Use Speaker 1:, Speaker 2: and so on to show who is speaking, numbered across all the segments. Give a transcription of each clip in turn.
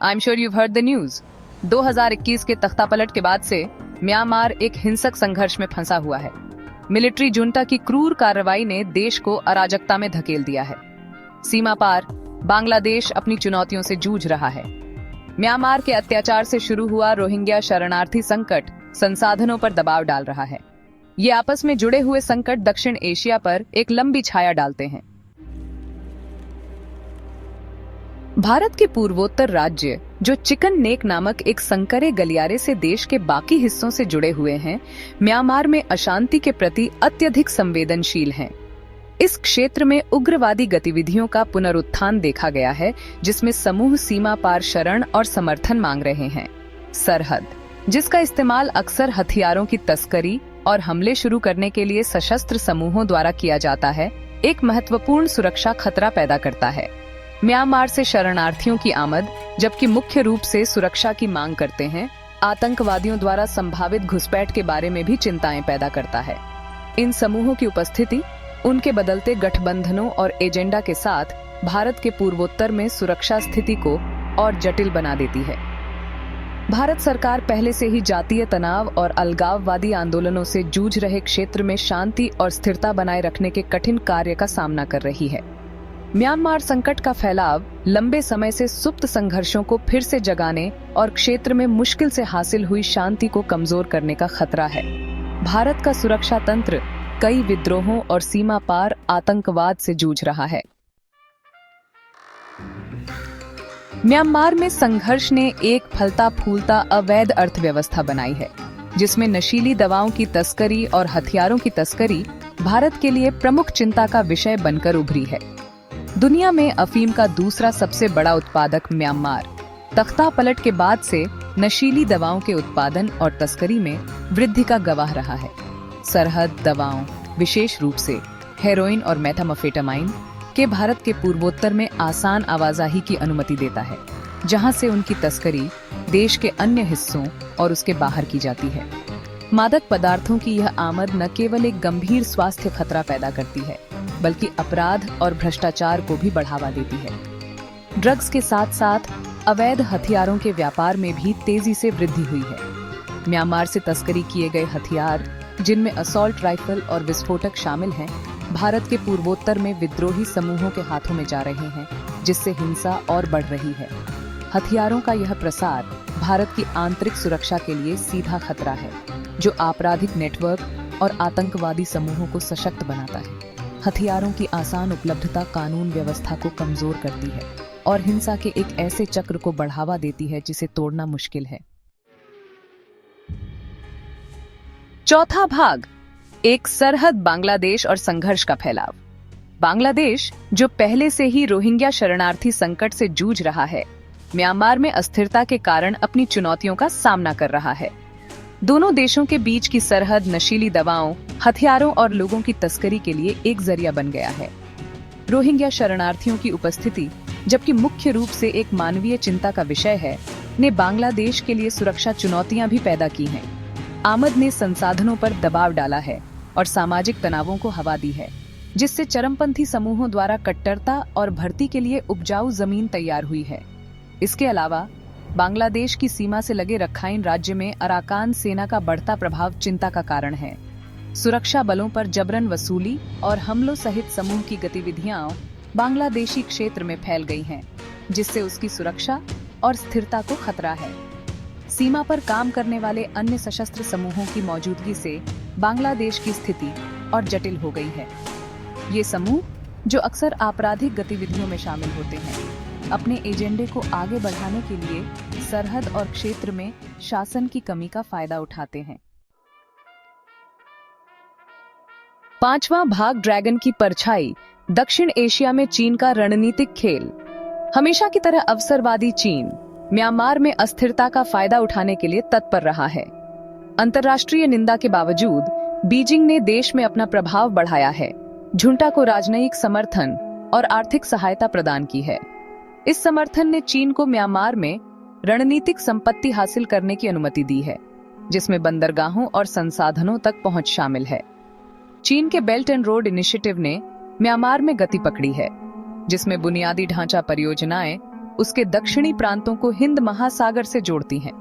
Speaker 1: I am sure you've heard the news। 2021 के तख्तापलट के बाद से म्यांमार एक हिंसक संघर्ष में फंसा हुआ है। मिलिट्री जुंटा की क्रूर कार्रवाई ने देश को अराजकता में धकेल दिया है। सीमा पार बांग्लादेश अपनी चुनौतियों से जूझ रहा है। म्यांमार के अत्याचार से शुरू हुआ रोहिंग्या शरणार्थी संकट संसाधनों पर दबाव डाल रहा है। ये आपस में जुड़े हुए संकट दक्षिण एशिया पर एक लंबी छाया डालते हैं। भारत के पूर्वोत्तर राज्य जो चिकन नेक नामक एक संकरे गलियारे से देश के बाकी हिस्सों से जुड़े हुए हैं, म्यांमार में अशांति के प्रति अत्यधिक संवेदनशील हैं। इस क्षेत्र में उग्रवादी गतिविधियों का पुनरुत्थान देखा गया है, जिसमें समूह सीमा पार शरण और समर्थन मांग रहे हैं। सरहद, जिसका इस्तेमाल अक्सर हथियारों की तस्करी और हमले शुरू करने के लिए सशस्त्र समूहों द्वारा किया जाता है, एक महत्वपूर्ण सुरक्षा खतरा पैदा करता है। म्यांमार से शरणार्थियों की आमद, जबकि मुख्य रूप से सुरक्षा की मांग करते हैं, आतंकवादियों द्वारा संभावित घुसपैठ के बारे में भी चिंताएं पैदा करता है। इन समूहों की उपस्थिति उनके बदलते गठबंधनों और एजेंडा के साथ भारत के पूर्वोत्तर में सुरक्षा स्थिति को और जटिल बना देती है। भारत सरकार पहले से ही जातीय तनाव और अलगाववादी आंदोलनों से जूझ रहे क्षेत्र में शांति और स्थिरता बनाए रखने के कठिन कार्य का सामना कर रही है। म्यांमार संकट का फैलाव लंबे समय से सुप्त संघर्षों को फिर से जगाने और क्षेत्र में मुश्किल से हासिल हुई शांति को कमजोर करने का खतरा है। भारत का सुरक्षा तंत्र कई विद्रोहों और सीमा पार आतंकवाद से जूझ रहा है। म्यांमार में संघर्ष ने एक फलता फूलता अवैध अर्थव्यवस्था बनाई है, जिसमें नशीली दवाओं की तस्करी और हथियारों की तस्करी भारत के लिए प्रमुख चिंता का विषय बनकर उभरी है। दुनिया में अफीम का दूसरा सबसे बड़ा उत्पादक म्यांमार तख्तापलट के बाद से नशीली दवाओं के उत्पादन और तस्करी में वृद्धि का गवाह रहा है। सरहद दवाओं, विशेष रूप से हेरोइन और मेथाम्फेटामाइन के भारत के पूर्वोत्तर में आसान आवाजाही की अनुमति देता है, जहां से उनकी तस्करी देश के अन्य हिस्सों और उसके बाहर की जाती है। मादक पदार्थों की यह आमद न केवल एक गंभीर स्वास्थ्य खतरा पैदा करती है, बल्कि अपराध और भ्रष्टाचार को भी बढ़ावा देती है। ड्रग्स के साथ साथ अवैध हथियारों के व्यापार में भी तेजी से वृद्धि हुई है। म्यांमार से तस्करी किए गए हथियार, जिनमें असॉल्ट राइफल और विस्फोटक शामिल हैं, भारत के पूर्वोत्तर में विद्रोही समूहों के हाथों में जा रहे हैं, जिससे हिंसा और बढ़ रही है। हथियारों का यह प्रसार भारत की आंतरिक सुरक्षा के लिए सीधा खतरा है, जो आपराधिक नेटवर्क और आतंकवादी समूहों को सशक्त बनाता है। हथियारों की आसान उपलब्धता कानून व्यवस्था को कमजोर करती है और हिंसा के एक ऐसे चक्र को बढ़ावा देती है जिसे तोड़ना मुश्किल है। चौथा भाग, एक सरहद बांग्लादेश और संघर्ष का फैलाव। बांग्लादेश, जो पहले से ही रोहिंग्या शरणार्थी संकट से जूझ रहा है, म्यांमार में अस्थिरता के कारण अपनी चुनौतियों का सामना कर रहा है। दोनों देशों के बीच की सरहद नशीली दवाओं, हथियारों और लोगों की तस्करी के लिए एक जरिया बन गया है। रोहिंग्या शरणार्थियों की उपस्थिति, जबकि मुख्य रूप से एक मानवीय चिंता का विषय है, ने बांग्लादेश के लिए सुरक्षा चुनौतियां भी पैदा की हैं। आमद ने संसाधनों पर दबाव डाला है और सामाजिक तनावों को हवा दी है, जिससे चरमपंथी समूहों द्वारा कट्टरता और भर्ती के लिए उपजाऊ जमीन तैयार हुई है। इसके अलावा बांग्लादेश की सीमा से लगे रखाइन राज्य में अराकान सेना का बढ़ता प्रभाव चिंता का कारण है। सुरक्षा बलों पर जबरन वसूली और हमलों सहित समूह की गतिविधियां बांग्लादेशी क्षेत्र में फैल गई हैं, जिससे उसकी सुरक्षा और स्थिरता को खतरा है। सीमा पर काम करने वाले अन्य सशस्त्र समूहों की मौजूदगी से बांग्लादेश की स्थिति और जटिल हो गई है। ये समूह, जो अक्सर आपराधिक गतिविधियों में शामिल होते हैं, अपने एजेंडे को आगे बढ़ाने के लिए सरहद और क्षेत्र में शासन की कमी का फायदा उठाते हैं। पांचवा भाग, ड्रैगन की परछाई, दक्षिण एशिया में चीन का रणनीतिक खेल। हमेशा की तरह अवसरवादी चीन म्यांमार में अस्थिरता का फायदा उठाने के लिए तत्पर रहा है। अंतर्राष्ट्रीय निंदा के बावजूद बीजिंग ने देश में अपना प्रभाव बढ़ाया है, झुंटा को राजनयिक समर्थन और आर्थिक सहायता प्रदान की है। इस समर्थन ने चीन को म्यांमार में रणनीतिक संपत्ति हासिल करने की अनुमति दी है, जिसमें बंदरगाहों और संसाधनों तक पहुंच शामिल है। चीन के बेल्ट एंड रोड इनिशिएटिव ने म्यांमार में गति पकड़ी है, जिसमें बुनियादी ढांचा परियोजनाएं उसके दक्षिणी प्रांतों को हिंद महासागर से जोड़ती हैं।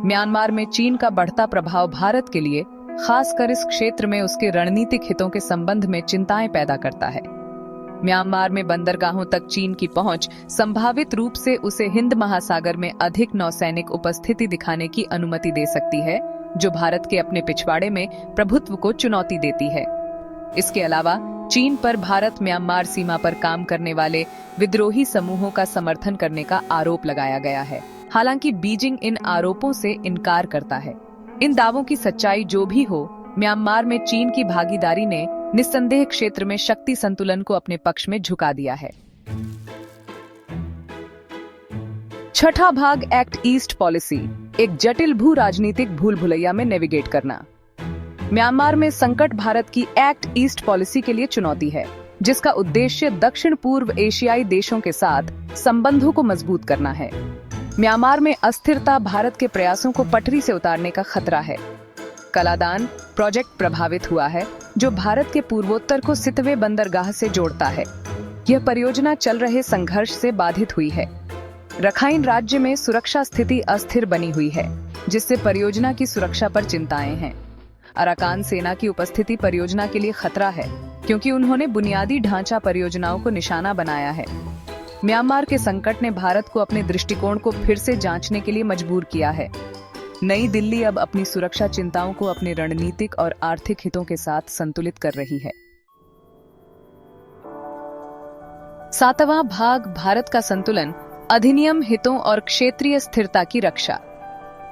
Speaker 1: म्यांमार में चीन का बढ़ता प्रभाव भारत के लिए, खासकर इस क्षेत्र में उसके रणनीतिक हितों के संबंध में चिंताएं पैदा करता है। म्यांमार में बंदरगाहों तक चीन की पहुंच संभावित रूप से उसे हिंद महासागर में अधिक नौसैनिक उपस्थिति दिखाने की अनुमति दे सकती है, जो भारत के अपने पिछवाड़े में प्रभुत्व को चुनौती देती है। इसके अलावा चीन पर भारत म्यांमार सीमा पर काम करने वाले विद्रोही समूहों का समर्थन करने का आरोप लगाया गया है। हालांकि बीजिंग इन आरोपों से इनकार करता है। इन दावों की सच्चाई जो भी हो, म्यांमार में चीन की भागीदारी ने निस्संदेह क्षेत्र में शक्ति संतुलन को अपने पक्ष में झुका दिया है। छठा भाग, एक्ट ईस्ट पॉलिसी, एक जटिल भू राजनीतिक भूल भुलैया में नेविगेट करना। म्यांमार में संकट भारत की एक्ट ईस्ट पॉलिसी के लिए चुनौती है, जिसका उद्देश्य दक्षिण पूर्व एशियाई देशों के साथ संबंधों को मजबूत करना है। म्यांमार में अस्थिरता भारत के प्रयासों को पटरी से उतारने का खतरा है। कलादान प्रोजेक्ट प्रभावित हुआ है, जो भारत के पूर्वोत्तर को सितवे बंदरगाह से जोड़ता है। यह परियोजना चल रहे संघर्ष से बाधित हुई है। रखाइन राज्य में सुरक्षा स्थिति अस्थिर बनी हुई है, जिससे परियोजना की सुरक्षा पर चिंताएं हैं। अराकान सेना की उपस्थिति परियोजना के लिए खतरा है, क्योंकि उन्होंने बुनियादी ढांचा परियोजनाओं को निशाना बनाया है। म्यांमार के संकट ने भारत को अपने दृष्टिकोण को फिर से जांचने के लिए मजबूर किया है। नई दिल्ली अब अपनी सुरक्षा चिंताओं को अपने रणनीतिक और आर्थिक हितों के साथ संतुलित कर रही है। सातवां भाग, भारत का संतुलन, अधिनियम, हितों और क्षेत्रीय स्थिरता की रक्षा।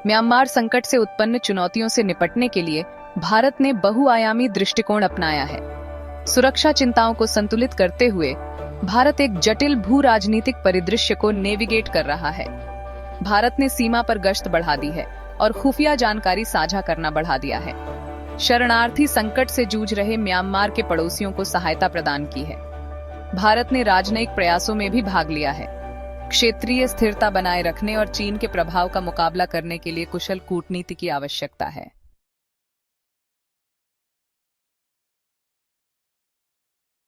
Speaker 1: म्यांमार संकट से उत्पन्न चुनौतियों से निपटने के लिए भारत ने बहुआयामी दृष्टिकोण अपनाया है। सुरक्षा चिंताओं को संतुलित करते हुए भारत एक जटिल भू राजनीतिक परिदृश्य को नेविगेट कर रहा है। भारत ने सीमा पर गश्त बढ़ा दी है और खुफिया जानकारी साझा करना बढ़ा दिया है। शरणार्थी संकट से जूझ रहे म्यांमार के पड़ोसियों को सहायता प्रदान की है। भारत ने राजनयिक प्रयासों में भी भाग लिया है। क्षेत्रीय स्थिरता बनाए रखने और चीन के प्रभाव का मुकाबला करने के लिए कुशल कूटनीति की आवश्यकता है।